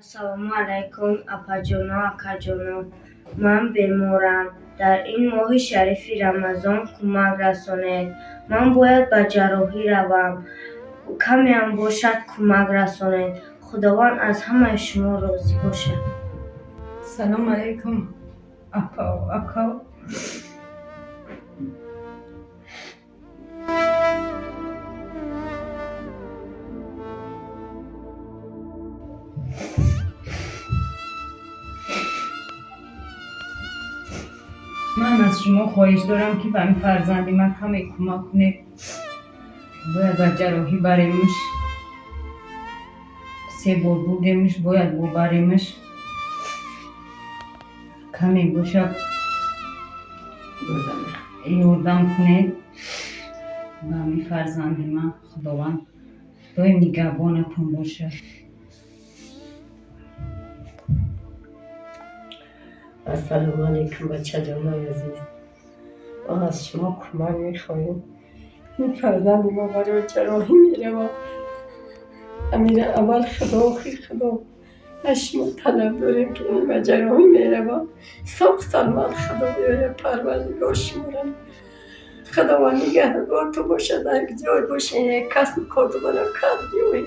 Ассалому алайкум, апаҷоно, акаҷоно. Ман беморам. Дар ин моҳи Шарифи Рамазон кӯмак расонед. Ман бояд ба ҷарроҳӣ равам. Камеам бошад кӯмак расонед. Худованд аз ҳамаи шумо розӣ бошад. Салому алайкум, апа, ака. من از شما خواهش دارم که به این فرزندی من کمی کمک کنید. باید با جراحی بریمش. 3 بار بردیمش، باید ببریمش. کمی باشد یاردم کنید به این فرزندی من. خداوند دایم نگهبانتون باشه. السلام علیکم بچه جانای عزیز. ما از شما کمک میخواهیم. این فرزند ما برای جراحی میره. امیر اول خدا آخر خدا از شما طلب داریم که این به جراحی میره. ساق سلامت خدا بیاره پروردگار شما را. خداوند نگهدار تو باشه، در یک جای باشه، یک کس کار رو برای کار بیایی.